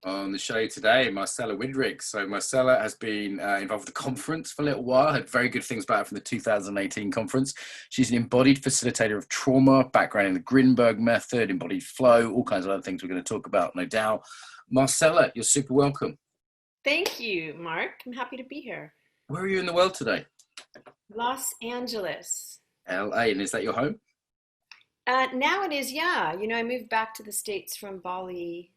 On the show today, Marcela Widrig. So Marcela has been involved with the conference for a little while, had very good things about her from the 2018 conference. She's an embodied facilitator of trauma, background in the Grinberg method, embodied flow, all kinds of other things we're going to talk about, no doubt. Marcela, you're super welcome. Thank you, Mark. I'm happy to be here. Where are you in the world today? Los Angeles. LA, and is that your home? Now it is, yeah. You know, I moved back to the States from Bali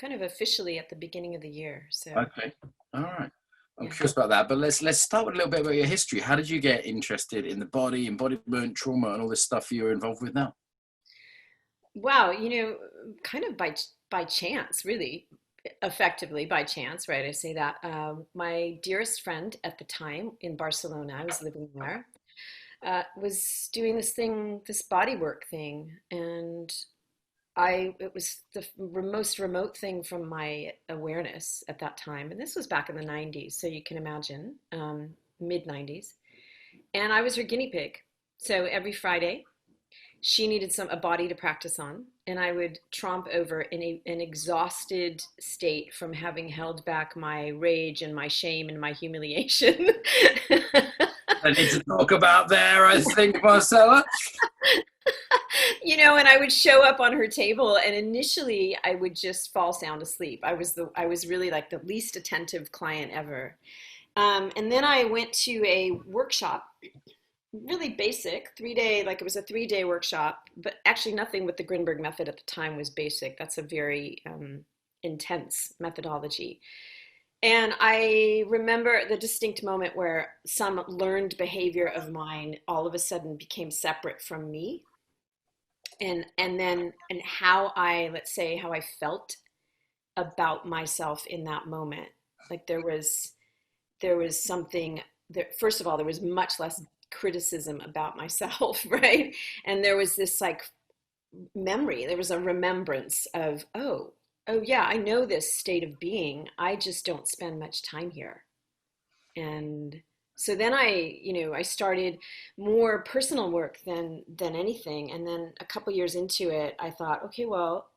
kind of officially at the beginning of the year. So okay, all right. I'm curious about that, but let's start with a little bit about your history. How did you get interested in the body, embodiment, trauma, and all this stuff you're involved with now? Wow, you know, kind of by chance, really, effectively by chance, right? I say that. My dearest friend at the time in Barcelona, I was living there, was doing this bodywork thing, and it was the most remote thing from my awareness at that time. And this was back in the 90s. So you can imagine, mid 90s. And I was her guinea pig. So every Friday she needed a body to practice on. And I would tromp over in an exhausted state from having held back my rage and my shame and my humiliation. I need to talk about there, I think, Marcela. You know, and I would show up on her table, and initially I would just fall sound asleep. I was really like the least attentive client ever. And then I went to a workshop, really basic, it was a 3-day workshop, but actually nothing with the Grinberg method at the time was basic. That's a very intense methodology. And I remember the distinct moment where some learned behavior of mine all of a sudden became separate from me. And how I felt about myself in that moment. Like there was something there. First of all, there was much less criticism about myself, right? And there was this like memory, there was a remembrance of, oh yeah, I know this state of being. I just don't spend much time here. And so then I started more personal work than anything. And then a couple years into it, I thought, okay, well,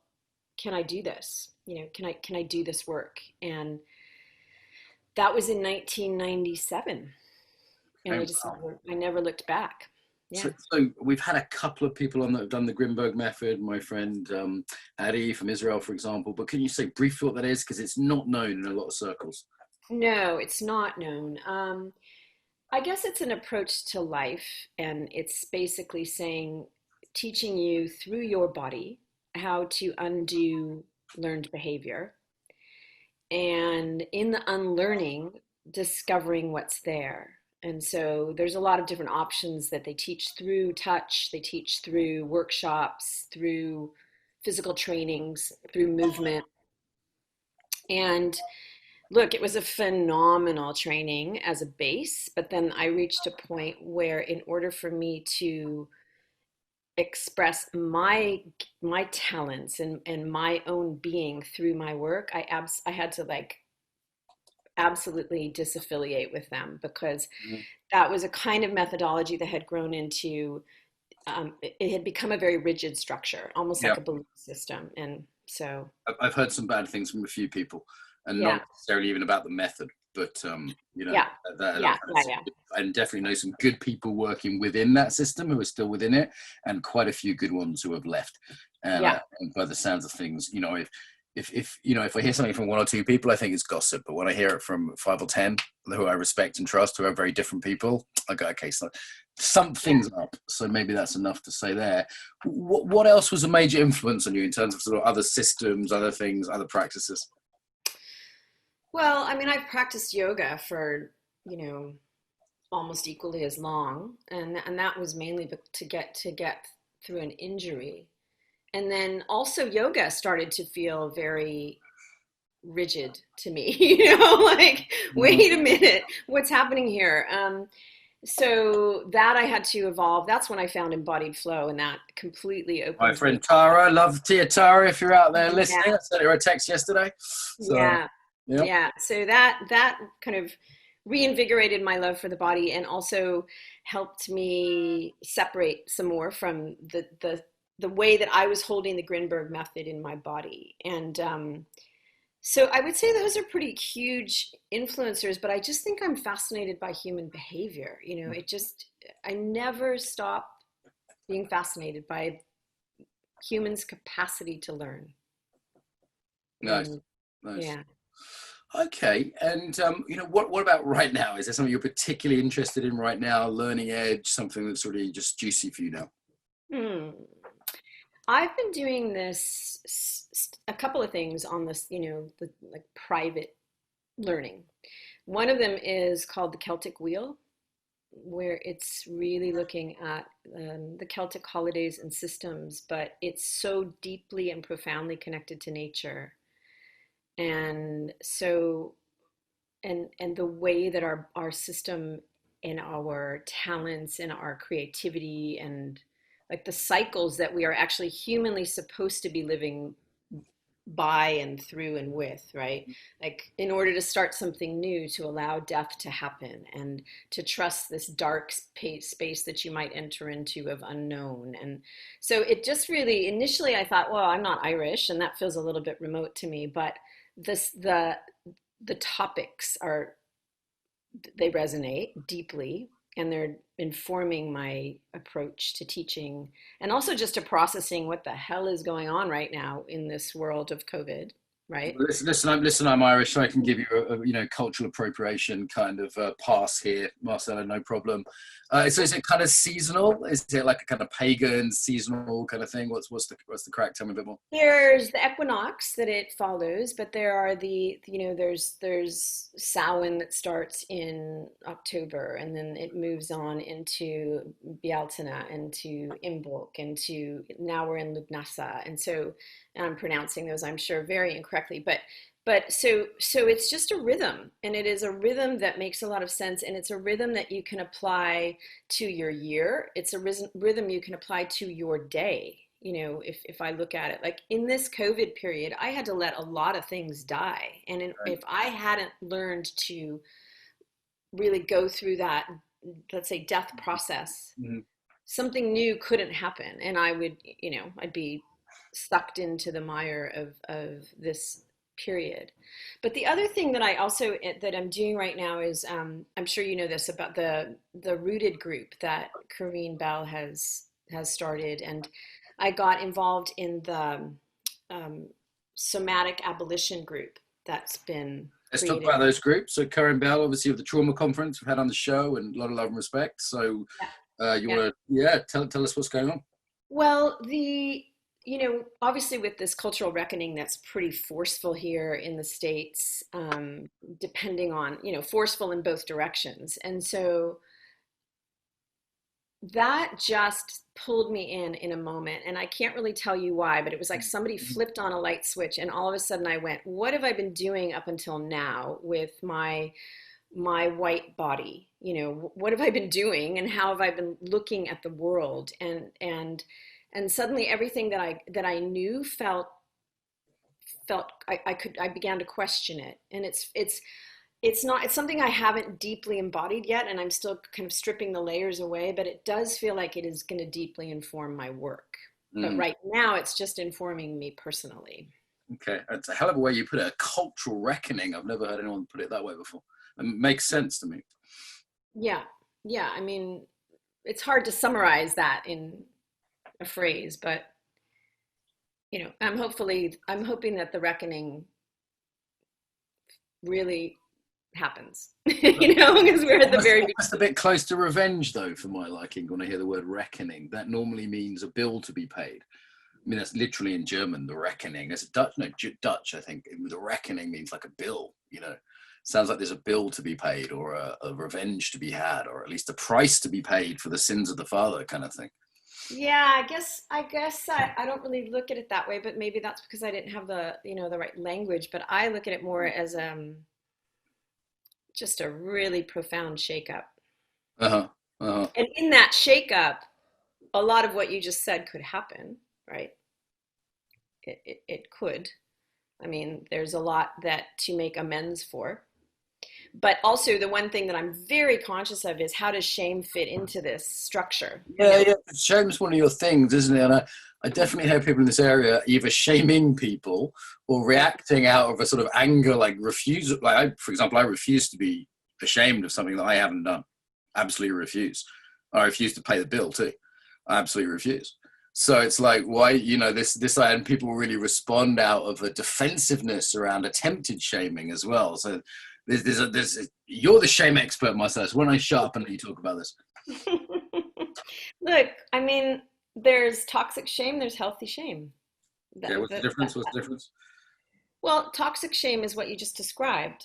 can I do this? You know, can I do this work? And that was in 1997. And I never looked back. Yeah. So we've had a couple of people on that have done the Grinberg method. My friend Adi from Israel, for example. But can you say briefly what that is? Because it's not known in a lot of circles. No, it's not known. I guess it's an approach to life, and it's basically teaching you through your body how to undo learned behavior, and in the unlearning, discovering what's there. And so there's a lot of different options that they teach through touch, they teach through workshops, through physical trainings, through movement. And look, it was a phenomenal training as a base, but then I reached a point where in order for me to express my talents and my own being through my work, I had to like absolutely disaffiliate with them, because that was a kind of methodology that had grown into, it had become a very rigid structure, almost like a belief system. And so I've heard some bad things from a few people. And not necessarily even about the method, but and definitely know some good people working within that system who are still within it, and quite a few good ones who have left. And by the sounds of things, you know, if I hear something from 1 or 2 people, I think it's gossip. But when I hear it from 5 or 10 who I respect and trust, who are very different people, I go, okay, so something's up. So maybe that's enough to say there. What else was a major influence on you in terms of sort of other systems, other things, other practices? Well, I mean, I've practiced yoga for, almost equally as long. And that was mainly to get through an injury. And then also yoga started to feel very rigid to me, wait a minute, what's happening here? So that I had to evolve. That's when I found embodied flow, and that completely opened. My friend Tara, love Tara, if you're out there listening. I sent her a text yesterday. So, yeah. So that kind of reinvigorated my love for the body, and also helped me separate some more from the way that I was holding the Grinberg method in my body. And So I would say those are pretty huge influencers, but I just think I'm fascinated by human behavior. I never stop being fascinated by humans' capacity to learn. Nice. And, Nice. yeah. Okay. And, what about right now? Is there something you're particularly interested in right now? Learning edge, something that's really just juicy for you now? I've been doing this, a couple of things on this, the like private learning. One of them is called the Celtic Wheel, where it's really looking at the Celtic holidays and systems, but it's so deeply and profoundly connected to nature. And so, and the way that our system and our talents and our creativity and like the cycles that we are actually humanly supposed to be living by and through and with, right? Like in order to start something new, to allow death to happen and to trust this dark space that you might enter into of unknown. And so it just really, initially I thought, well, I'm not Irish and that feels a little bit remote to me, but the topics they resonate deeply, and they're informing my approach to teaching and also just to processing what the hell is going on right now in this world of COVID, right? Listen, I'm Irish, so I can give you a cultural appropriation kind of pass here, Marcela, no problem. So is it kind of seasonal? Is it like a kind of pagan seasonal kind of thing? What's the crack? Tell me a bit more. There's the equinox that it follows, but there are there's Samhain that starts in October, and then it moves on into Bealtaine, into Imbolc, into now we're in Lugnasa, and so I'm pronouncing those, I'm sure, very incorrectly, but so it's just a rhythm, and it is a rhythm that makes a lot of sense, and it's a rhythm that you can apply to your year. It's a rhythm you can apply to your day. If I look at it, like in this COVID period, I had to let a lot of things die. And if I hadn't learned to really go through that, let's say, death process, something new couldn't happen. And I would, I'd be sucked into the mire of this period. But the other thing that I'm doing right now is, I'm sure you know this about the Rooted group that Corinne Bell has started, and I got involved in the somatic abolition group that's been Let's created. talk about those groups. So Corinne Bell, obviously, of the Trauma Conference we've had on the show, and a lot of love and respect. So you want to tell us what's going on? Well, obviously with this cultural reckoning that's pretty forceful here in the States, depending on, forceful in both directions. And so that just pulled me in a moment, and I can't really tell you why, but it was like somebody flipped on a light switch, and all of a sudden I went, what have I been doing up until now with my white body? What have I been doing, and how have I been looking at the world? And suddenly everything that I knew felt I began to question it, and it's something I haven't deeply embodied yet, and I'm still kind of stripping the layers away, but it does feel like it is going to deeply inform my work. But right now it's just informing me personally. Okay, that's a hell of a way you put it, a cultural reckoning. I've never heard anyone put it that way before. It makes sense to me. Yeah. I mean, it's hard to summarize that in a phrase, but I'm hoping that the reckoning really happens, because we're at the very beginning. That's a bit close to revenge, though, for my liking. When I hear the word reckoning, that normally means a bill to be paid. I mean, that's literally in German, the reckoning. It's Dutch, I think. The reckoning means like a bill, Sounds like there's a bill to be paid, or a revenge to be had, or at least a price to be paid for the sins of the father, kind of thing. Yeah, I guess I don't really look at it that way, but maybe that's because I didn't have the right language. But I look at it more as just a really profound shakeup. And in that shakeup, a lot of what you just said could happen, right? It could. I mean, there's a lot to make amends for. But also the one thing that I'm very conscious of is, how does shame fit into this structure? Yeah. Shame's one of your things, isn't it? And I definitely hear people in this area either shaming people or reacting out of a sort of anger, like refusal. Like for example, I refuse to be ashamed of something that I haven't done. Absolutely refuse. I refuse to pay the bill too. I absolutely refuse. So it's like, why, this, and people really respond out of a defensiveness around attempted shaming as well. So you're the shame expert, Marcela. So when I shut up and let you talk about this. Look, I mean, there's toxic shame, there's healthy shame. What's the difference? What's the difference? Well, toxic shame is what you just described.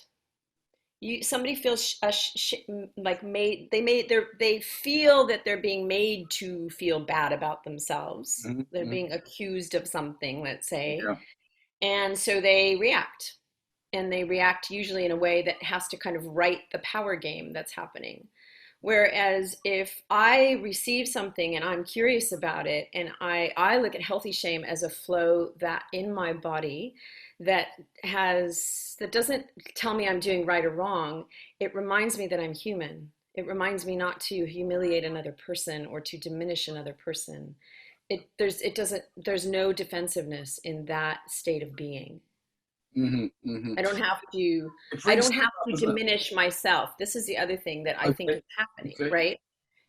Somebody feels they feel that they're being made to feel bad about themselves. Mm-hmm. They're being accused of something, let's say. Yeah. And so they react. And they react usually in a way that has to kind of right the power game that's happening. Whereas if I receive something and I'm curious about it, and I look at healthy shame as a flow that in my body that doesn't tell me I'm doing right or wrong. It reminds me that I'm human. It reminds me not to humiliate another person or to diminish another person. There's no defensiveness in that state of being. Mm-hmm, mm-hmm. I don't have to diminish myself. This is the other thing that I think is happening, right?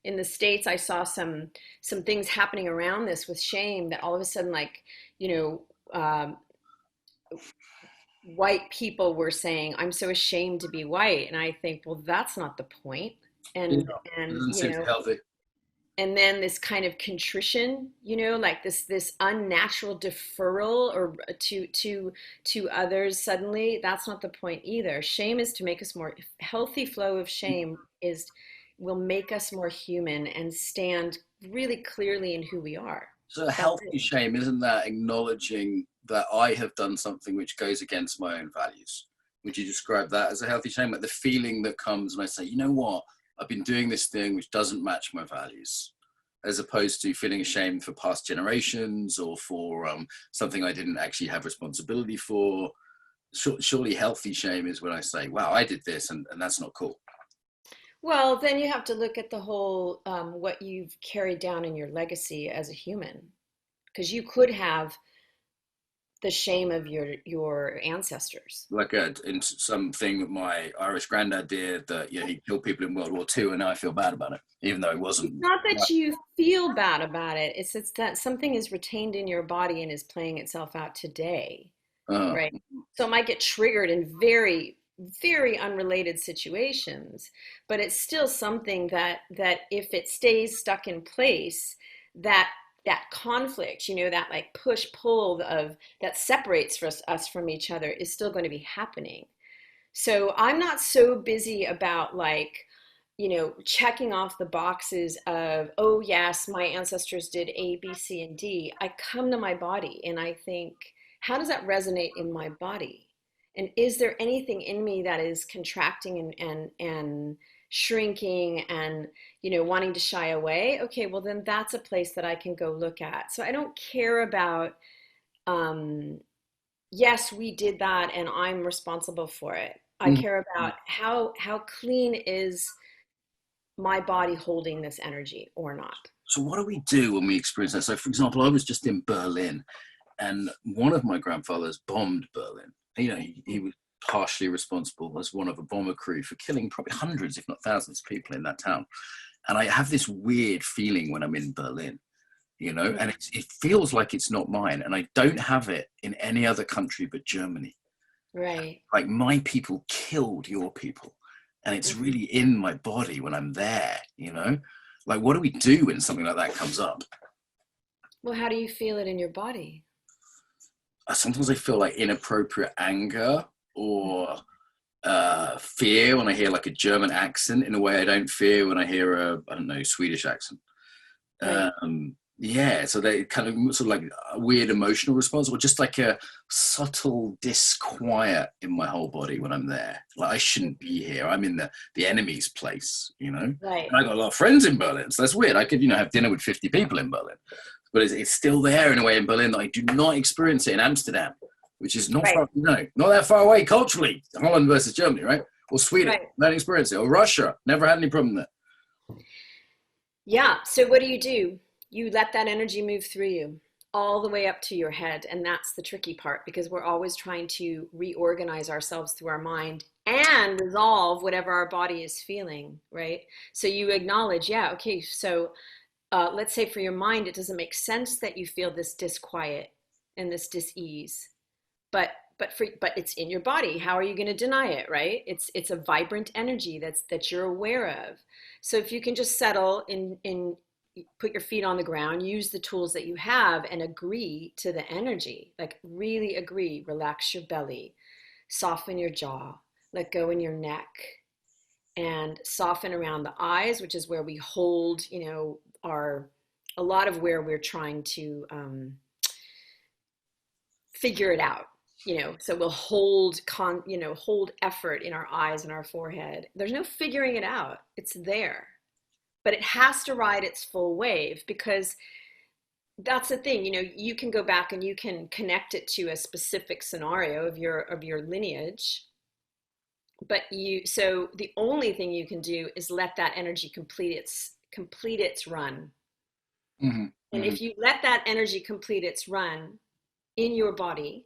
In the States, I saw some things happening around this with shame that all of a sudden, white people were saying, I'm so ashamed to be white. And I think, well, that's not the point. And healthy. And then this kind of contrition, like this unnatural deferral or to others suddenly, that's not the point either. Shame is to make us more healthy. Flow of shame will make us more human and stand really clearly in who we are. So healthy shame, isn't that acknowledging that I have done something which goes against my own values? Would you describe that as a healthy shame? Like the feeling that comes when I say, you know what? I've been doing this thing which doesn't match my values, as opposed to feeling ashamed for past generations or for something I didn't actually have responsibility for. Surely healthy shame is when I say, wow, I did this and that's not cool. Well, then you have to look at the whole, what you've carried down in your legacy as a human, because you could have the shame of your ancestors. Like in something that my Irish granddad did that, he killed people in World War II, and now I feel bad about it, even though it wasn't. It's not that you feel bad about it. It's that something is retained in your body and is playing itself out today, right? So it might get triggered in very, very unrelated situations, but it's still something that if it stays stuck in place, that conflict, that like push pull that separates us from each other is still going to be happening. So I'm not so busy about checking off the boxes of, oh yes, my ancestors did A, B, C, and D. I come to my body and I think, how does that resonate in my body? And is there anything in me that is contracting and shrinking and, wanting to shy away? Okay, well then that's a place that I can go look at. So I don't care about, yes, we did that and I'm responsible for it. I care about how clean is my body holding this energy or not. So what do we do when we experience that? So for example, I was just in Berlin and one of my grandfathers bombed Berlin. He was partially responsible as one of a bomber crew for killing probably hundreds, if not thousands of people in that town. And I have this weird feeling when I'm in Berlin, and it feels like it's not mine. And I don't have it in any other country but Germany. Right. Like my people killed your people. And it's really in my body when I'm there, Like what do we do when something like that comes up? Well, how do you feel it in your body? Sometimes I feel like inappropriate anger or fear when I hear like a German accent in a way I don't fear when I hear Swedish accent. Right. So they kind of sort of like a weird emotional response or just like a subtle disquiet in my whole body when I'm there. Like I shouldn't be here. I'm in the enemy's place, Right. And I got a lot of friends in Berlin, so that's weird. I could, have dinner with 50 people in Berlin. But it's still there in a way in Berlin that I do not experience it in Amsterdam, which is not far, not that far away culturally. Holland versus Germany, right? Or Sweden, don't experience it. Or Russia, never had any problem there. Yeah. So what do? You let that energy move through you. all the way up to your head. And that's the tricky part, because we're always trying to reorganize ourselves through our mind and resolve whatever our body is feeling, right? So you acknowledge, yeah, okay, so let's say for your mind, it doesn't make sense that you feel this disquiet and this dis-ease, but it's in your body. How are you going to deny it, right? It's a vibrant energy that you're aware of. So if you can just settle in, put your feet on the ground, use the tools that you have, and agree to the energy, like really agree, relax your belly, soften your jaw, let go in your neck, and soften around the eyes, which is where we hold, a lot of where we're trying to figure it out. So we'll hold effort in our eyes and our forehead. There's no figuring it out. It's there. But it has to ride its full wave, because that's the thing, you can go back and you can connect it to a specific scenario of your lineage. But so the only thing you can do is let that energy complete its run. Mm-hmm. And if you let that energy complete its run in your body,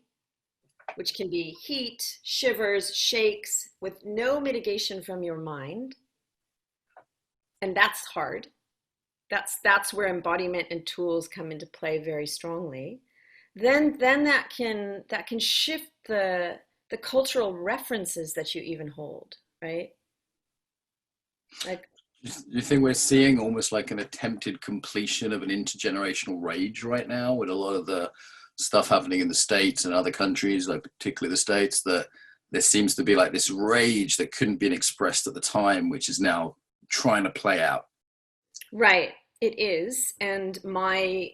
which can be heat, shivers, shakes, with no mitigation from your mind, and that's hard. That's where embodiment and tools come into play very strongly. Then that can shift the cultural references that you even hold, right? Like, you think we're seeing almost like an attempted completion of an intergenerational rage right now, with a lot of the stuff happening in the States and other countries, like particularly the States, that there seems to be like this rage that couldn't be expressed at the time, which is now trying to play out. Right, it is. And my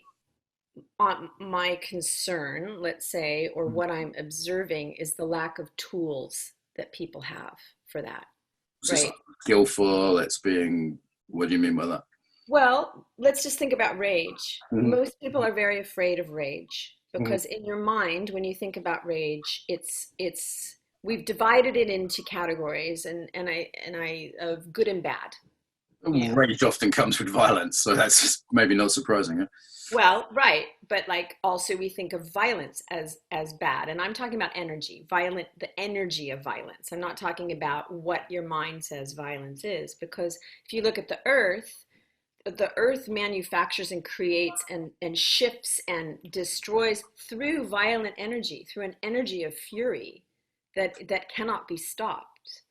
concern, let's say, or what I'm observing, is the lack of tools that people have for that. So right. It's skillful, it's being, what do you mean by that? Well, let's just think about rage. Mm-hmm. Most people are very afraid of rage, because in your mind, when you think about rage, it's we've divided it into categories and I of good and bad. Rage often comes with violence, so that's maybe not surprising. Huh? Well, right, but like also we think of violence as bad, and I'm talking about energy, the energy of violence. I'm not talking about what your mind says violence is, because if you look at the earth manufactures and creates and shifts and destroys through violent energy, through an energy of fury that cannot be stopped.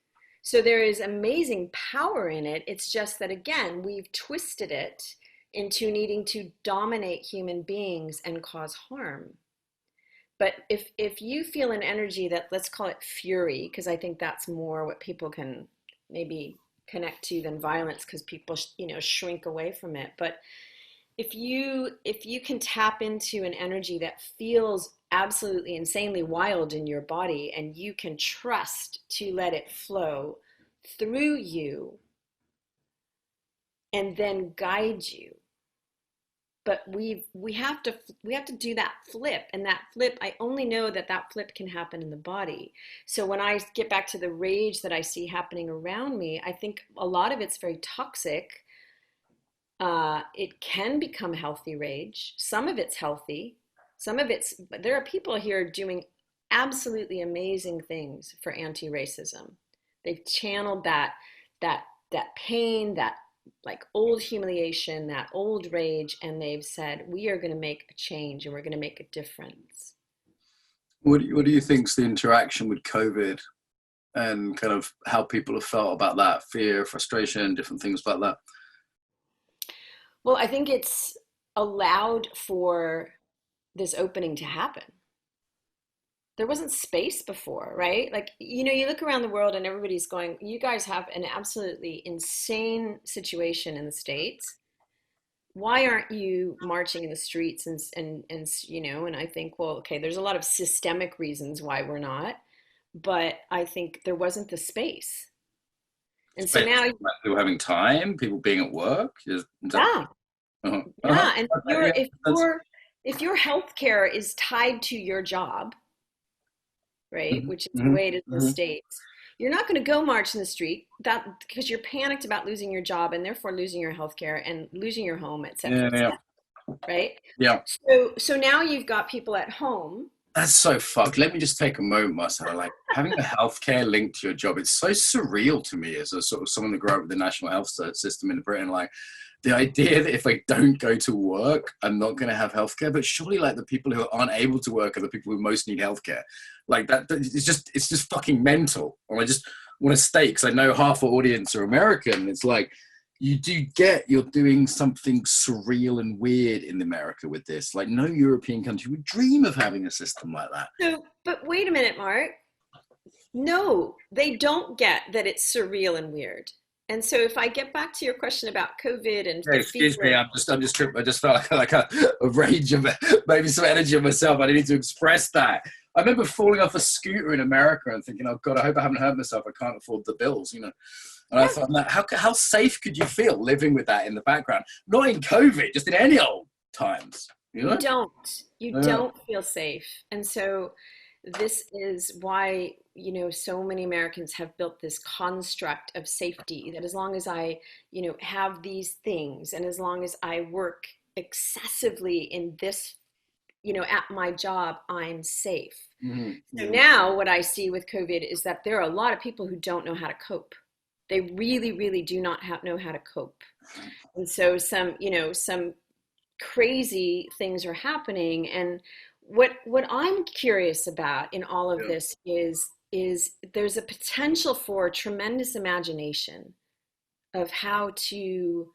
So there is amazing power in it. It's just that, again, we've twisted it into needing to dominate human beings and cause harm. But if you feel an energy that, let's call it fury, because I think that's more what people can maybe connect to than violence, because people shrink away from it. But if you can tap into an energy that feels absolutely insanely wild in your body, and you can trust to let it flow through you and then guide you. But we have to do that flip, and that flip, I only know that flip can happen in the body. So when I get back to the rage that I see happening around me, I think a lot of it's very toxic. It can become healthy rage. Some of it's healthy. But there are people here doing absolutely amazing things for anti-racism. They've channeled that pain, that like old humiliation, that old rage, and they've said, we are going to make a change and we're going to make a difference. What do you think's the interaction with COVID and kind of how people have felt about that? Fear, frustration, different things like that? Well, I think it's allowed for this opening to happen. There wasn't space before, right? Like, you look around the world and everybody's going, you guys have an absolutely insane situation in the States. Why aren't you marching in the streets? And I think, well, okay, there's a lot of systemic reasons why we're not, but I think there wasn't the space. And so now people having time, people being at work. Yeah. And if your healthcare is tied to your job, right, which is the way it is in the States, you're not going to go march in the street because you're panicked about losing your job and therefore losing your healthcare and losing your home, etc. right? Yeah. So now you've got people at home. That's so fucked. Let me just take a moment, Marcela. Like having a healthcare linked to your job, it's so surreal to me as a sort of someone that grew up with the national health system in Britain. Like the idea that if I don't go to work, I'm not going to have healthcare. But surely, like the people who aren't able to work are the people who most need healthcare. Like that, it's just fucking mental. And I just want to state, because I know half our audience are American. It's like, you do get you're doing something surreal and weird in America with this. Like no European country would dream of having a system like that. So, but wait a minute, Mark. No, they don't get that it's surreal and weird. And so if I get back to your question about COVID and Excuse me, I'm just tripped. I just felt like a rage of maybe some energy of myself. I need to express that. I remember falling off a scooter in America and thinking, oh God, I hope I haven't hurt myself. I can't afford the bills, And I thought, how safe could you feel living with that in the background? Not in COVID, just in any old times. You don't feel safe. And so this is why, so many Americans have built this construct of safety, that as long as I, have these things, and as long as I work excessively in this, at my job, I'm safe. Mm-hmm. So now what I see with COVID is that there are a lot of people who don't know how to cope. They really, really do not know how to cope. And so some crazy things are happening. And what I'm curious about in all of this is there's a potential for tremendous imagination of how to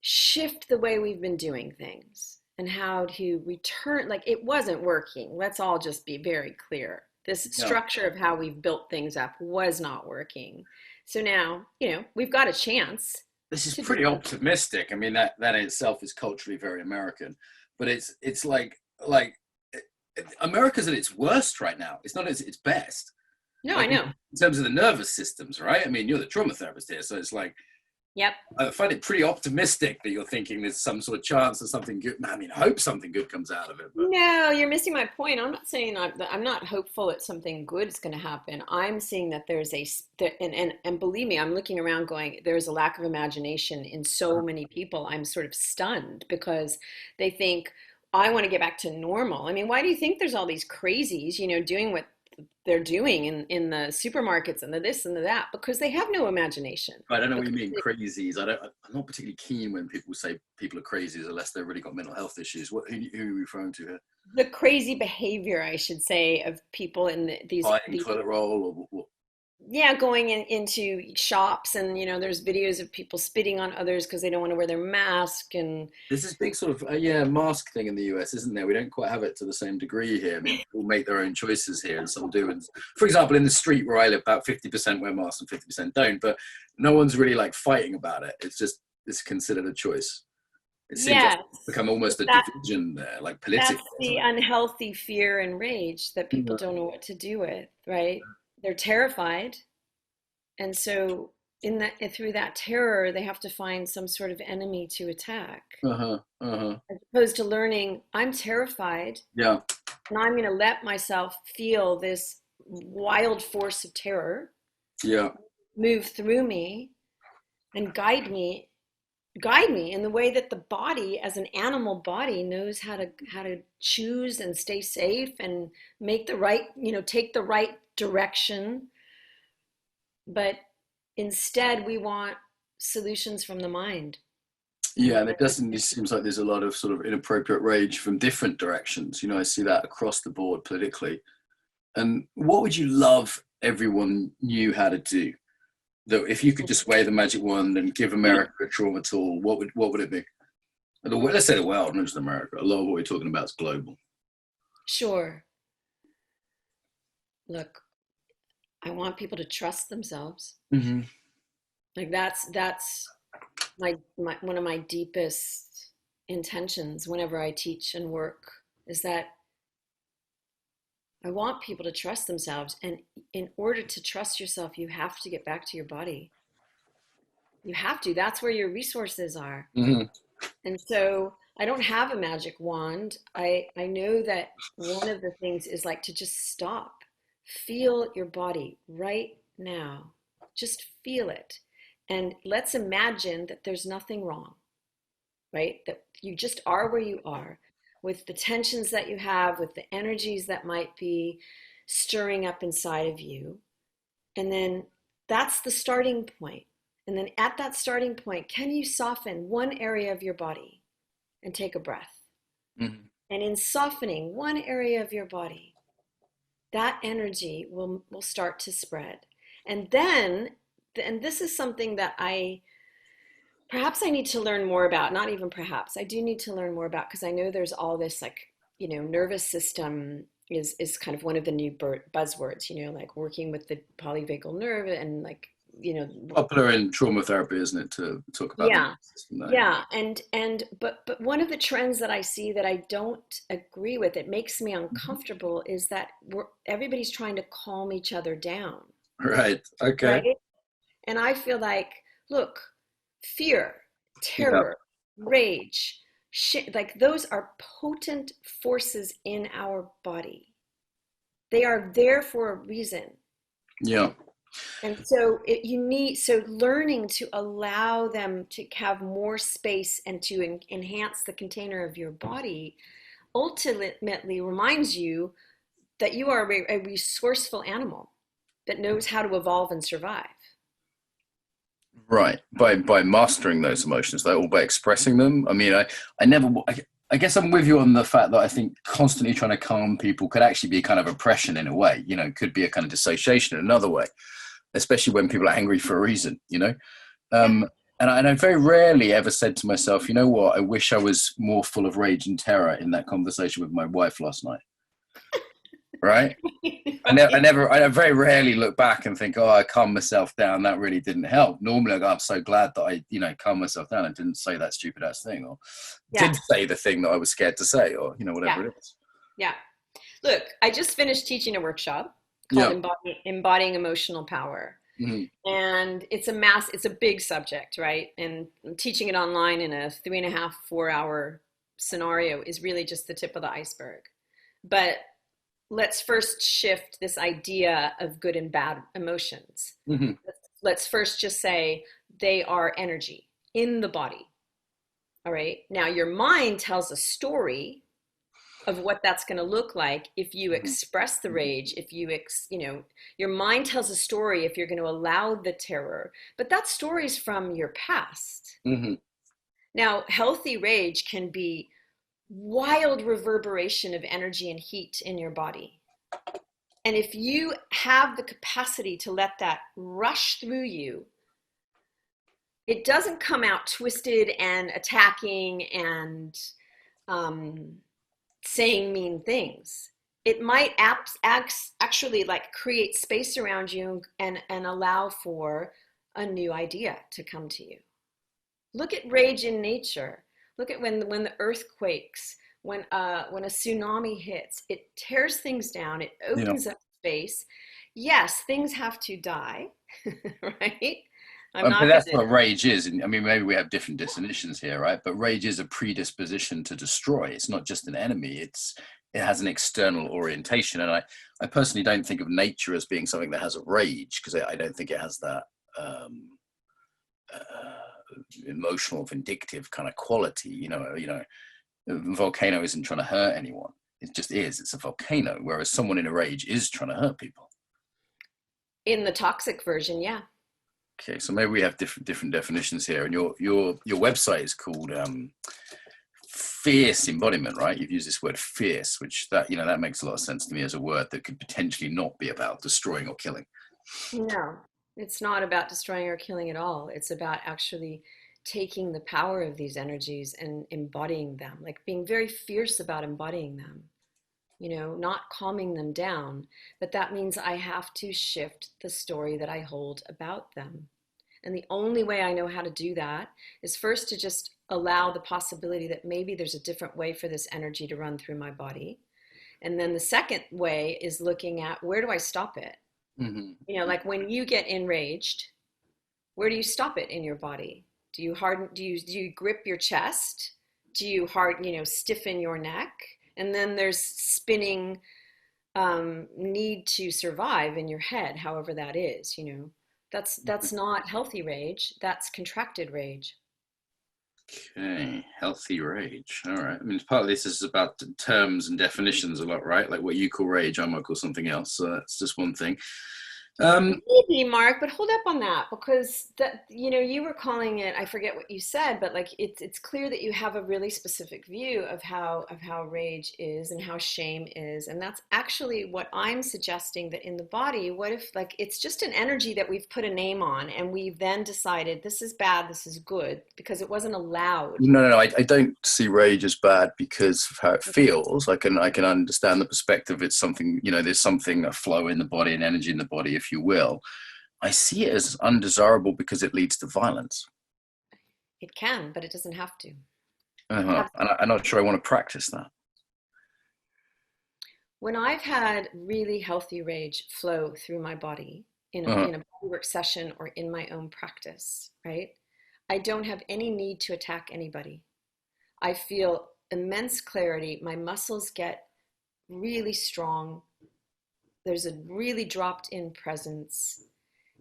shift the way we've been doing things and how to return, like it wasn't working. Let's all just be very clear. This structure of how we've built things up was not working. So now, we've got a chance. This is pretty optimistic. I mean, that in itself is culturally very American, but it's like America's at its worst right now. It's not at its best. No, like, I know. In terms of the nervous systems, right? I mean, you're the trauma therapist here, so it's like, yep. I find it pretty optimistic that you're thinking there's some sort of chance of something good. I mean, I hope something good comes out of it. But. No, you're missing my point. I'm not saying I'm not hopeful that something good is going to happen. I'm seeing that there's and believe me, I'm looking around going, there's a lack of imagination in so many people. I'm sort of stunned because they think, I want to get back to normal. I mean, why do you think there's all these crazies, doing what they're doing in the supermarkets and the this and the that? Because they have no imagination. I don't know what you mean, crazies. I'm not particularly keen when people say people are crazies unless they've really got mental health issues. Who are you referring to here? The crazy behavior, I should say, of people in these toilet roll or yeah, going into shops, and there's videos of people spitting on others because they don't want to wear their mask. And there's this big sort of mask thing in the US, isn't there? We don't quite have it to the same degree here. I mean, people make their own choices here, and some do. And for example, in the street where I live, about 50% wear masks and 50% don't. But no one's really like fighting about it. It's considered a choice. It seems like it's become almost a division there, like politically. That's the unhealthy fear and rage that people don't know what to do with, right? They're terrified, and so through that terror, they have to find some sort of enemy to attack. As opposed to learning, I'm terrified. Yeah. And I'm going to let myself feel this wild force of terror. Yeah. Move through me and guide me in the way that the body, as an animal body, knows how to choose and stay safe and make the right, take the right direction. But instead, we want solutions from the mind. Yeah, and it definitely seems like there's a lot of sort of inappropriate rage from different directions. I see that across the board politically. And what would you love everyone knew how to do? Though, if you could just wave the magic wand and give America a trauma tool, what would it be? Let's say the world, not just America. A lot of what we're talking about is global. Sure. Look, I want people to trust themselves. Mm-hmm. Like that's my one of my deepest intentions whenever I teach and work, is that I want people to trust themselves. And in order to trust yourself, you have to get back to your body. You have to. That's where your resources are. Mm-hmm. And so I don't have a magic wand. I know that one of the things is like to just stop. Feel your body right now. Just feel it. And let's imagine that there's nothing wrong. right? That you just are where you are with the tensions that you have, with the energies that might be stirring up inside of you. And then that's the starting point. And then at that starting point, can you soften one area of your body and take a breath? Mm-hmm. And in softening one area of your body, that energy will start to spread. And then, and this is something that perhaps I need to learn more about, not even perhaps, I do need to learn more about, because I know there's all this, like, you know, nervous system is kind of one of the new buzzwords, you know, like working with the polyvagal nerve and, like, you know, popular in trauma therapy, isn't it, to talk about the yeah, nervous system there? yeah, but one of the trends that I see that I don't agree with, it makes me uncomfortable, is that everybody's trying to calm each other down, Right. Okay. right? And I feel like, look, fear, Yeah. terror, rage, like those are potent forces in our body. They are there for a reason. Yeah. And so so learning to allow them to have more space and to enhance the container of your body ultimately reminds you that you are a resourceful animal that knows how to evolve and survive. Right. By mastering those emotions, though, or by expressing them. I mean, I guess I'm with you on the fact that I think constantly trying to calm people could actually be a kind of oppression in a way, you know, could be a kind of dissociation in another way, especially when people are angry for a reason, you know. Yeah. And I very rarely ever said to myself, you know what, I wish I was more full of rage and terror in that conversation with my wife last night. Right? I very rarely look back and think, oh, I calmed myself down. That really didn't help. Normally I go, I'm so glad that I, you know, calmed myself down and didn't say that stupid ass thing, or Yeah. did say the thing that I was scared to say, or, you know, whatever it is. Yeah. Look, I just finished teaching a workshop called Embodying Emotional Power. Mm-hmm. And it's a big subject, right? And teaching it online in a 3.5, 4 hour scenario is really just the tip of the iceberg. But let's first shift this idea of good and bad emotions. Mm-hmm. Let's first just say they are energy in the body. All right. Now your mind tells a story of what that's going to look like if you express the rage, if you, you know, your mind tells a story if you're going to allow the terror, but that story's from your past. Mm-hmm. Now, healthy rage can be wild reverberation of energy and heat in your body. And if you have the capacity to let that rush through you, it doesn't come out twisted and attacking and saying mean things. It might actually like create space around you and allow for a new idea to come to you. Look at rage in nature. Look at when the earth quakes, when a tsunami hits, it tears things down, it opens up space. Yes, things have to die, right? But that's what rage is. I mean, maybe we have different definitions here, right? But rage is a predisposition to destroy. It's not just an enemy. It has an external orientation. And I personally don't think of nature as being something that has a rage, because I don't think it has that emotional, vindictive kind of quality. You know, a volcano isn't trying to hurt anyone. It just is. It's a volcano. Whereas someone in a rage is trying to hurt people. In the toxic version, yeah. Okay, so maybe we have different definitions here, and your website is called Fierce Embodiment, right? You've used this word fierce, which that makes a lot of sense to me as a word that could potentially not be about destroying or killing. No, it's not about destroying or killing at all. It's about actually taking the power of these energies and embodying them, like being very fierce about embodying them. You know, not calming them down, but that means I have to shift the story that I hold about them. And the only way I know how to do that is first to just allow the possibility that maybe there's a different way for this energy to run through my body. And then the second way is looking at, where do I stop it? Mm-hmm. You know, like when you get enraged, where do you stop it in your body? Do you grip your chest? Do you stiffen your neck? And then there's spinning need to survive in your head, however that is, you know. That's not healthy rage. That's contracted rage. Okay, healthy rage. All right. I mean, part of this is about terms and definitions a lot, right? Like what you call rage, I might call something else. So that's just one thing. Maybe, Mark, but hold up on that, because that, you were calling it, I forget what you said, but like it's clear that you have a really specific view of how rage is and how shame is. And that's actually what I'm suggesting, that in the body, what if like it's just an energy that we've put a name on and we've then decided this is bad, this is good, because it wasn't allowed. No. I don't see rage as bad because of how it feels. I can understand the perspective. It's something, there's something, a flow in the body, an energy in the body, if you will. I see it as undesirable because it leads to violence. It can, but it doesn't have to. And I'm not sure I want to practice that. When I've had really healthy rage flow through my body in a bodywork session or in my own practice, right? I don't have any need to attack anybody. I feel immense clarity. My muscles get really strong. There's a really dropped in presence.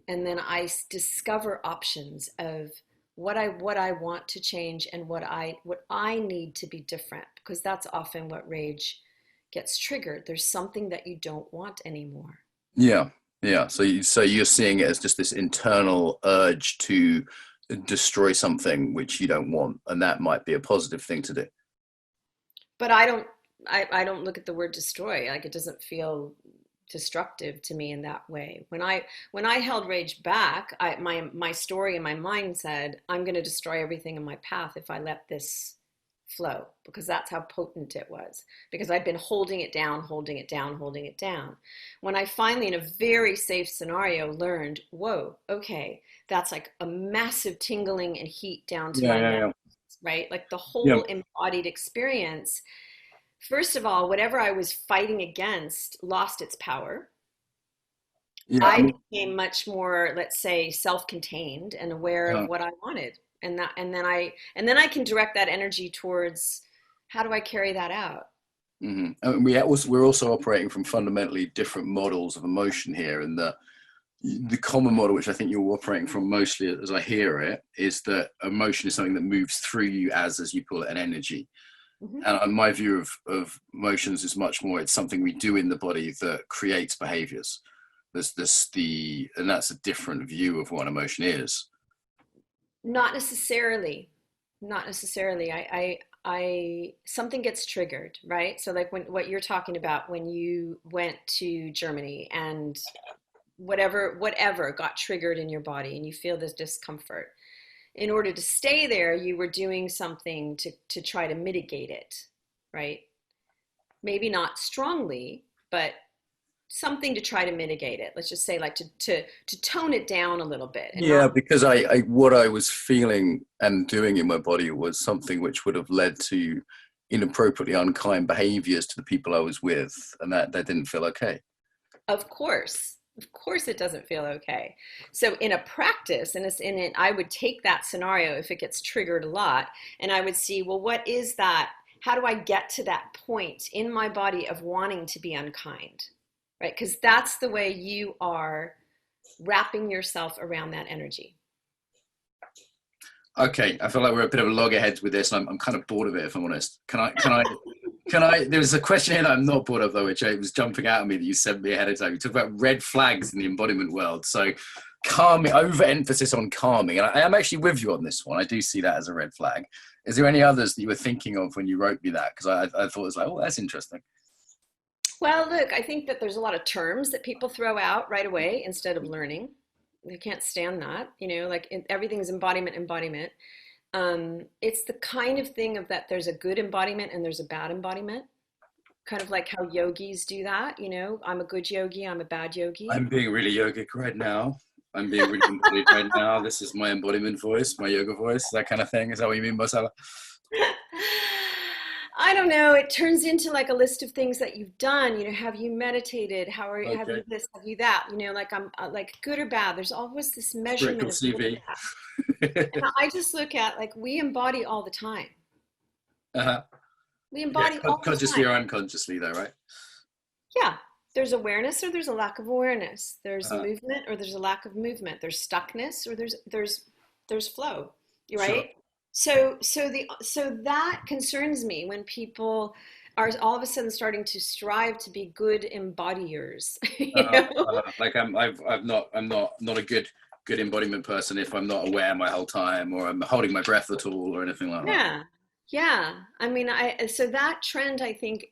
And then I discover options of what I want to change and what I need to be different, because that's often what rage gets triggered. There's something that you don't want anymore. Yeah. So you're seeing it as just this internal urge to destroy something which you don't want, and that might be a positive thing to do. But I don't look at the word destroy. Like, it doesn't feel destructive to me in that way. When I held rage back, my story in my mind said, I'm going to destroy everything in my path if I let this flow, because that's how potent it was, because I'd been holding it down. When I finally, in a very safe scenario, learned, whoa, okay, that's like a massive tingling and heat down to my neck, right? Like the whole embodied experience. First of all, whatever I was fighting against lost its power. I became much more, let's say, self-contained and aware of what I wanted. And then I can direct that energy towards, how do I carry that out? Mm-hmm. And we're also operating from fundamentally different models of emotion here. And the common model, which I think you're operating from mostly, as I hear it, is that emotion is something that moves through you as you call it, an energy. Mm-hmm. And my view of emotions is much more, it's something we do in the body that creates behaviors. And that's a different view of what emotion is. Not necessarily. I something gets triggered, right? So like what you're talking about, when you went to Germany and whatever got triggered in your body and you feel this discomfort. In order to stay there, you were doing something to try to mitigate it, right? Maybe not strongly, but something to try to mitigate it. Let's just say, like, to tone it down a little bit. Because I what I was feeling and doing in my body was something which would have led to inappropriately unkind behaviors to the people I was with, and that didn't feel okay. Of course it doesn't feel okay. So in a practice, I would take that scenario, if it gets triggered a lot, and I would see, well, what is that? How do I get to that point in my body of wanting to be unkind? Right? Because that's the way you are wrapping yourself around that energy. Okay, I feel like we're a bit of a loggerheads with this, and I'm kind of bored of it, if I'm honest. Can I? There's a question here that I'm not bored of, though, which was jumping out at me that you sent me ahead of time. You talk about red flags in the embodiment world. So calming, overemphasis on calming. And I am actually with you on this one. I do see that as a red flag. Is there any others that you were thinking of when you wrote me that? Because I thought it was like, oh, that's interesting. Well, look, I think that there's a lot of terms that people throw out right away instead of learning. They can't stand that, like everything's embodiment. It's the kind of thing of that there's a good embodiment and there's a bad embodiment. Kind of like how yogis do that, I'm a good yogi, I'm a bad yogi. I'm being really yogic right now. I'm being really embodied right now. This is my embodiment voice, my yoga voice, that kind of thing. Is that what you mean, Marcela? I don't know. It turns into like a list of things that you've done. Have you meditated? Have you this? Have you that? Like I'm like good or bad. There's always this measurement of CV. And I just look at, like, we embody all the time. We embody all the time. Consciously or unconsciously, though, right? Yeah. There's awareness or there's a lack of awareness. There's movement or there's a lack of movement. There's stuckness or there's flow. Right? Sure. So that concerns me when people are all of a sudden starting to strive to be good embodiers. Like I'm not a good embodiment person if I'm not aware my whole time, or I'm holding my breath at all, or anything like that. Yeah. I mean, so that trend, I think,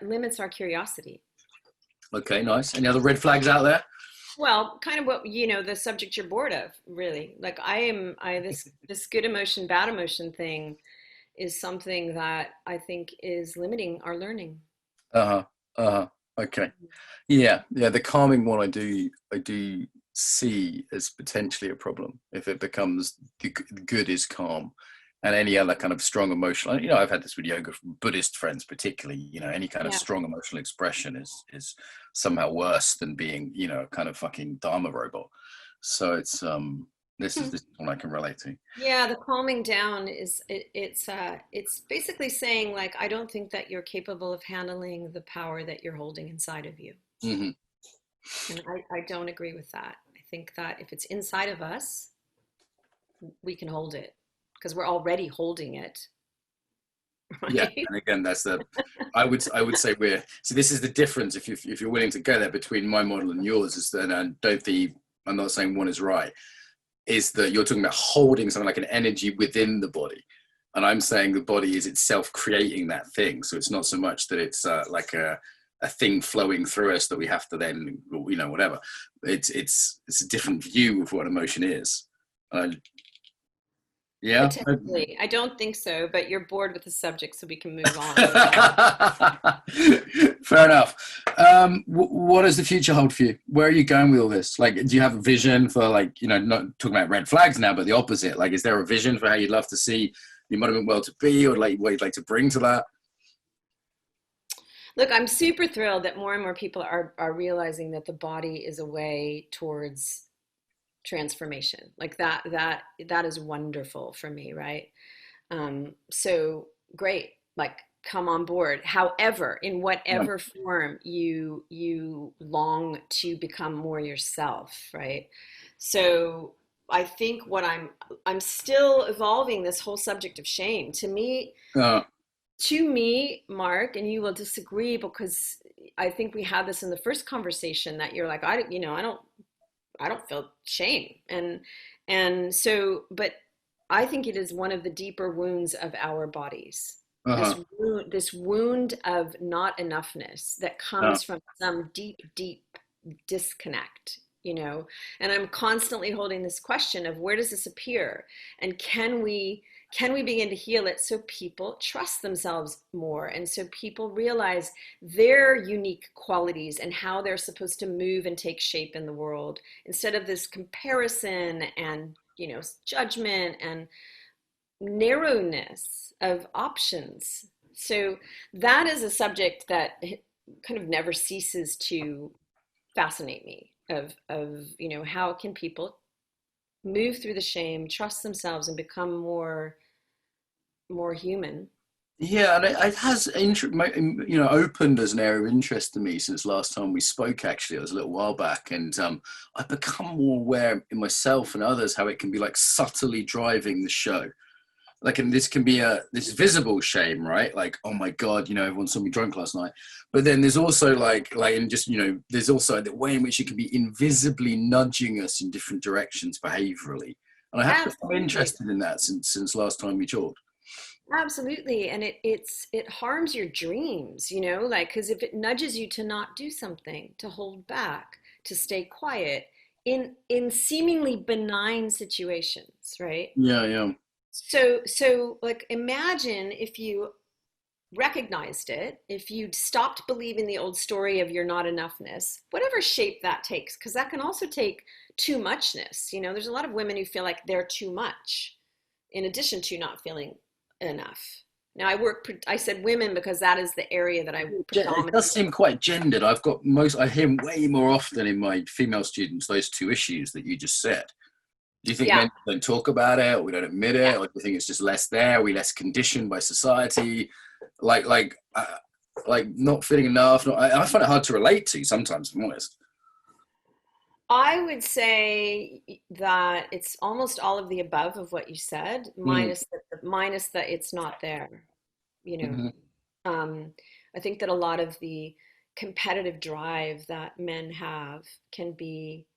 limits our curiosity. Okay, nice. Any other red flags out there? Well, kind of what, the subject you're bored of, really. Like this good emotion, bad emotion thing is something that I think is limiting our learning. Okay. Yeah. The calming one I do see as potentially a problem if it becomes the good is calm, and any other kind of strong emotional, I've had this with yoga Buddhist friends particularly, any kind of strong emotional expression is somehow worse than being, a kind of fucking Dharma robot. So it's this is one I can relate to. Yeah, the calming down is it's basically saying, like, I don't think that you're capable of handling the power that you're holding inside of you. Mm-hmm. And I don't agree with that. I think that if it's inside of us, we can hold it because we're already holding it. Right? Yeah, and again, that's I would say this is the difference, if you're willing to go there, between my model and yours, is that I'm not saying one is right, is that you're talking about holding something like an energy within the body, and I'm saying the body is itself creating that thing. So it's not so much that it's like a thing flowing through us that we have to then, whatever. It's a different view of what emotion is. Yeah. Potentially. I don't think so, but you're bored with the subject, so we can move on. Fair enough. What does the future hold for you? Where are you going with all this? Like, do you have a vision for, like, not talking about red flags now, but the opposite? Like, is there a vision for how you'd love to see the embodiment world to be, or like what you'd like to bring to that? Look, I'm super thrilled that more and more people are realizing that the body is a way towards transformation. Like that is wonderful for me, right? So great, like, come on board. However, in whatever form you long to become more yourself, right? So I think what I'm still evolving this whole subject of shame. To me, Mark, and you will disagree because I think we had this in the first conversation, that you're like, I don't feel shame. And so, but I think it is one of the deeper wounds of our bodies. This wound of not enoughness that comes from some deep, deep disconnect, and I'm constantly holding this question of, where does this appear? And can we begin to heal it so people trust themselves more, and so people realize their unique qualities and how they're supposed to move and take shape in the world, instead of this comparison and, judgment and narrowness of options. So that is a subject that kind of never ceases to fascinate me, of how can people move through the shame, trust themselves, and become more human. Yeah, and it has opened as an area of interest to me since last time we spoke. Actually, it was a little while back, and I've become more aware in myself and others how it can be like subtly driving the show. Like, and this can be this visible shame, right? Like, oh my God, everyone saw me drunk last night. But then there's also and just, there's also the way in which it can be invisibly nudging us in different directions behaviorally. And I have become interested in that since last time we talked. Absolutely. And it harms your dreams, because if it nudges you to not do something, to hold back, to stay quiet in seemingly benign situations, right? Yeah. So like, imagine if you recognized it, if you stopped believing the old story of your not enoughness, whatever shape that takes, because that can also take too muchness. There's a lot of women who feel like they're too much, in addition to not feeling enough. Now, I said women because that is the area that I predominantly. It does seem quite gendered. I hear way more often in my female students those two issues that you just said. Do you think men don't talk about it, or we don't admit it, or do you think it's just less there? Are we less conditioned by society? Like not feeling enough? I find it hard to relate to sometimes, if I'm honest. I would say that it's almost all of the above of what you said, Mm. minus that it's not there. You know, Hmm. I think that a lot of the competitive drive that men have can be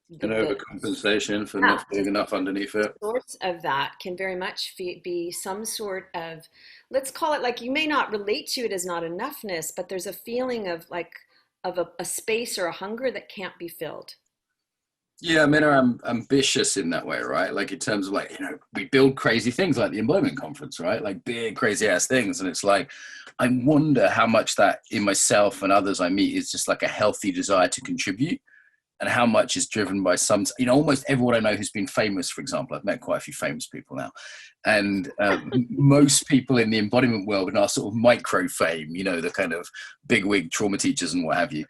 An the overcompensation for yeah, not feeling enough underneath it. source of that can very much be some sort of, let's call it, like, you may not relate to it as not enoughness, but there's a feeling of like of a space or a hunger that can't be filled. Yeah, men are ambitious in that way, right? Like in terms of like, we build crazy things like the Embodiment Conference, right? Like big, crazy ass things. And it's like, I wonder how much that in myself and others I meet is just like a healthy desire to contribute, and how much is driven by some, almost everyone I know who's been famous, for example. I've met quite a few famous people now. And most people in the embodiment world are sort of micro fame, the kind of big wig trauma teachers and what have you.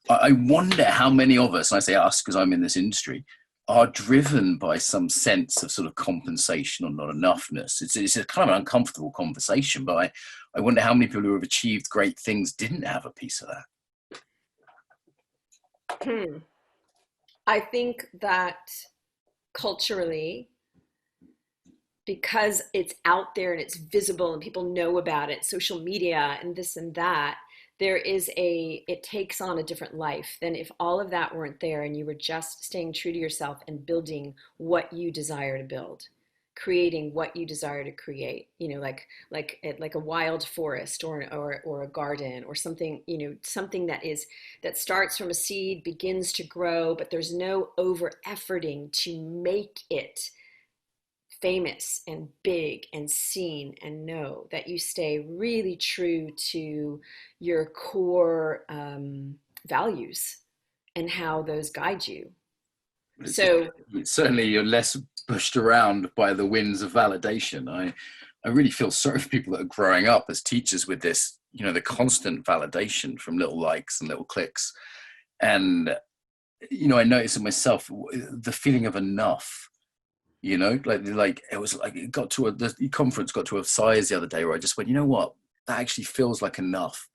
I wonder how many of us, and I say us because I'm in this industry, are driven by some sense of sort of compensation or not enoughness. It's a kind of an uncomfortable conversation, but I wonder how many people who have achieved great things didn't have a piece of that. I think that culturally, because it's out there and it's visible and people know about it, social media and this and that, it takes on a different life than if all of that weren't there and you were just staying true to yourself and building what you desire to build, creating what you desire to create, like a wild forest or a garden or something, something that starts from a seed, begins to grow, but there's no over efforting to make it famous and big and seen, and know that you stay really true to your core values and how those guide you. So Certainly you're less pushed around by the winds of validation. I really feel sorry for people that are growing up as teachers with this, the constant validation from little likes and little clicks. And, I noticed in myself the feeling of enough. Like it was like the conference got to a size the other day where I just went, you know what, that actually feels like enough.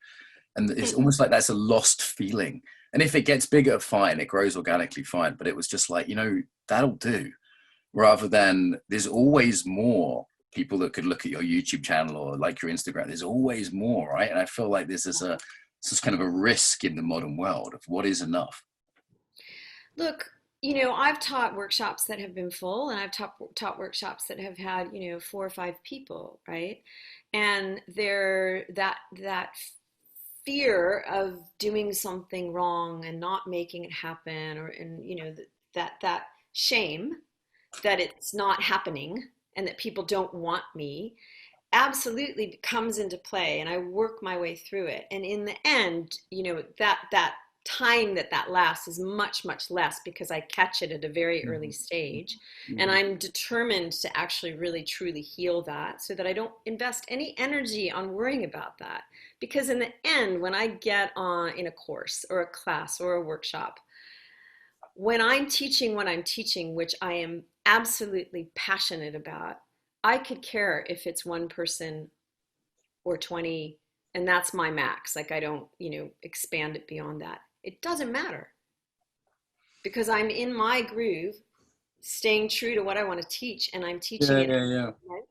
And it's almost like that's a lost feeling. And if it gets bigger, fine, it grows organically, fine. But it was just like, that'll do. Rather than there's always more people that could look at your YouTube channel or like your Instagram. There's always more, right? And I feel like this is kind of a risk in the modern world of what is enough. look, I've taught workshops that have been full, and I've taught workshops that have had, 4 or 5 people, right? And that fear of doing something wrong and not making it happen, that shame that it's not happening and that people don't want me, absolutely comes into play, and I work my way through it. And in the end, that time that lasts is much, much less because I catch it at a very early stage. And I'm determined to actually really truly heal that so that I don't invest any energy on worrying about that. Because in the end, when I get on in a course or a class or a workshop, when I'm teaching what I'm teaching, which I am absolutely passionate about, I could care if it's one person or 20, and that's my max. Like, I don't, expand it beyond that. It doesn't matter because I'm in my groove, staying true to what I want to teach, and I'm teaching Yeah, it. yeah, yeah. Right?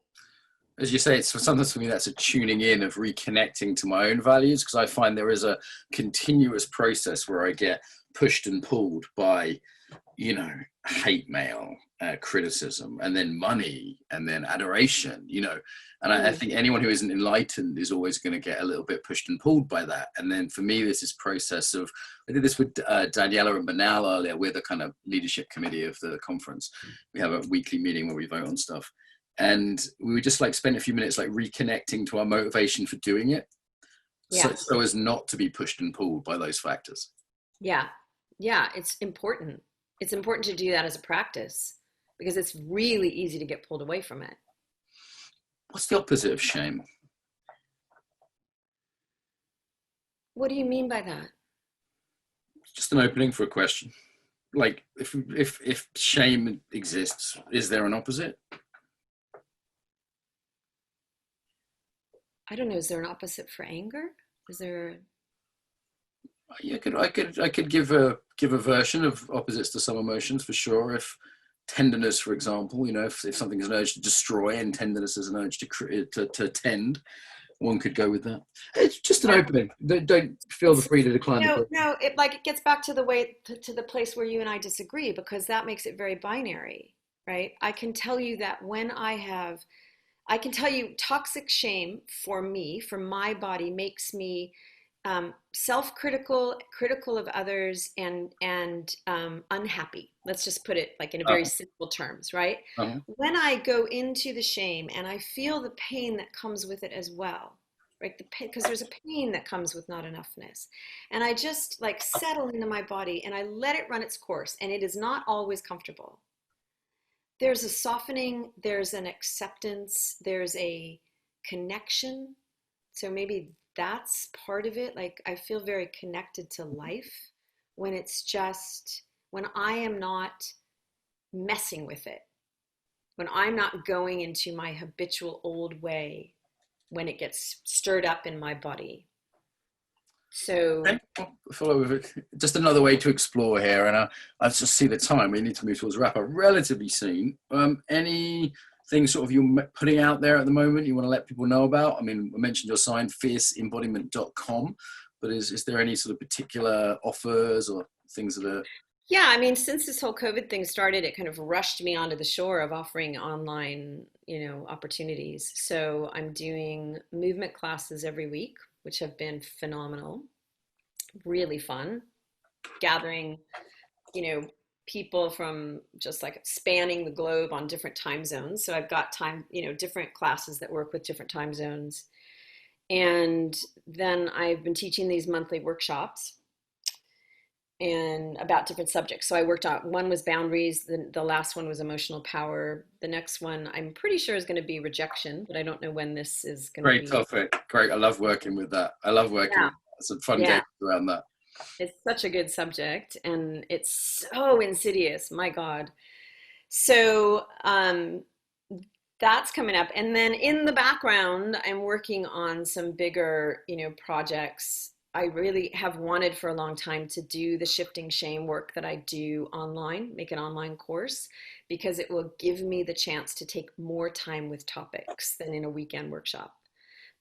As you say, it's sometimes for me that's a tuning in of reconnecting to my own values, because I find there is a continuous process where I get pushed and pulled by, hate mail, criticism, and then money, and then adoration, and I think anyone who isn't enlightened is always going to get a little bit pushed and pulled by that. And then for me, there's this process of, I did this with Daniela and Banal earlier. We're the kind of leadership committee of the conference. We have a weekly meeting where we vote on stuff. And we would just like spend a few minutes like reconnecting to our motivation for doing it, Yeah. so as not to be pushed and pulled by those factors. Yeah. Yeah. It's important. It's important to do that as a practice because it's really easy to get pulled away from it. What's the opposite of shame? What do you mean by that? Just an opening for a question. Like, if shame exists, is there an opposite? I don't know. Is there an opposite for anger? Is there? Yeah, I could give a version of opposites to some emotions for sure. If tenderness, for example, if something is an urge to destroy and tenderness is an urge to create, to tend, one could go with that. It's just an opening. Don't feel the free to decline the question. No, it gets back to the way to the place where you and I disagree, because that makes it very binary, right? I can tell you that I can tell you toxic shame for me, for my body, makes me self-critical, critical of others, and unhappy. Let's just put it like in a very Uh-huh. simple terms, right? Uh-huh. When I go into the shame and I feel the pain that comes with it as well, right? Because there's a pain that comes with not enoughness, and I just like settle into my body and I let it run its course, and it is not always comfortable. There's a softening, there's an acceptance, there's a connection. So maybe that's part of it. Like I feel very connected to life when it's just, when I am not messing with it, when I'm not going into my habitual old way, when it gets stirred up in my body. So Okay. Follow with it. Just another way to explore here, and I just see the time. We need to move towards wrap up relatively soon. Anything sort of you're putting out there at the moment you want to let people know about? I mean, I mentioned your sign, fierceembodiment.com, but is there any sort of particular offers or things that are? yeah, I mean, since this whole COVID thing started, it kind of rushed me onto the shore of offering online, opportunities. So I'm doing movement classes every week, which have been phenomenal, really fun, gathering, you know, people from just like spanning the globe on different time zones. So I've got different classes that work with different time zones. And then I've been teaching these monthly workshops and about different subjects. So I worked on, one was boundaries, the last one was emotional power. The next one I'm pretty sure is going to be rejection, but I don't know when this is going to Great be. topic. Great. I love working with that. I love working Yeah. with that. Some fun Yeah. games around that. It's such a good subject and it's so insidious. My God. So that's coming up. And then in the background, I'm working on some bigger, projects. I really have wanted for a long time to do the shifting shame work that I do online, make an online course, because it will give me the chance to take more time with topics than in a weekend workshop.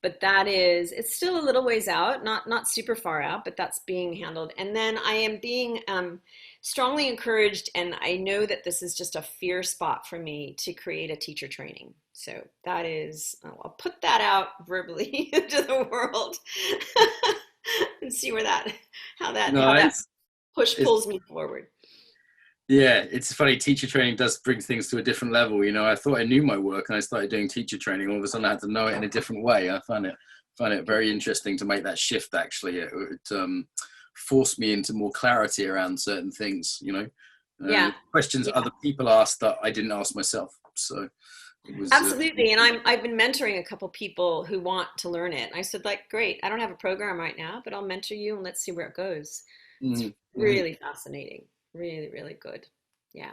But it's still a little ways out, not super far out, but that's being handled. And then I am being strongly encouraged, and I know that this is just a fear spot for me, to create a teacher training. So that is, I'll put that out verbally into the world and see how that Nice. push pulls me forward. Yeah, it's funny. Teacher training does bring things to a different level. I thought I knew my work, and I started doing teacher training. All of a sudden, I had to know it in a different way. I find it very interesting to make that shift. Actually, it forced me into more clarity around certain things. Yeah. Questions Yeah. other people asked that I didn't ask myself. So it was absolutely. And I've been mentoring a couple people who want to learn it. And I said, like, great. I don't have a program right now, but I'll mentor you and let's see where it goes. It's really fascinating. Really, really good. Yeah.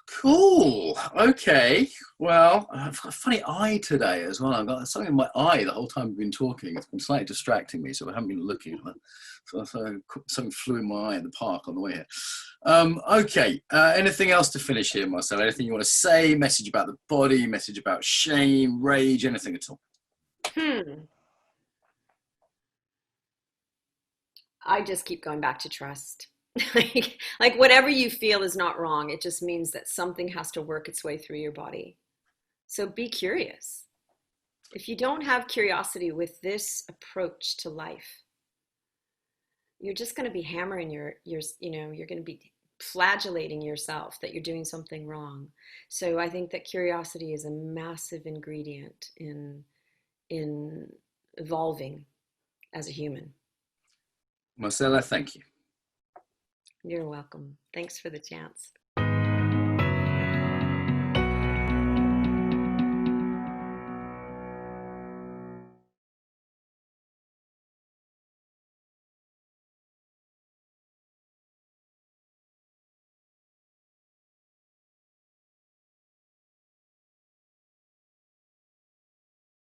Cool. Okay. Well, I've got a funny eye today as well. I've got something in my eye the whole time we've been talking. It's been slightly distracting me, so I haven't been looking at it. So something flew in my eye in the park on the way here. Okay. Anything else to finish here, Marcela? Anything you want to say? Message about the body? Message about shame, rage? Anything at all? I just keep going back to trust. like whatever you feel is not wrong. It just means that something has to work its way through your body. So be curious. If you don't have curiosity with this approach to life, you're just going to be hammering you're going to be flagellating yourself that you're doing something wrong. So I think that curiosity is a massive ingredient in evolving as a human. Marcela, thank you. You're welcome. Thanks for the chance.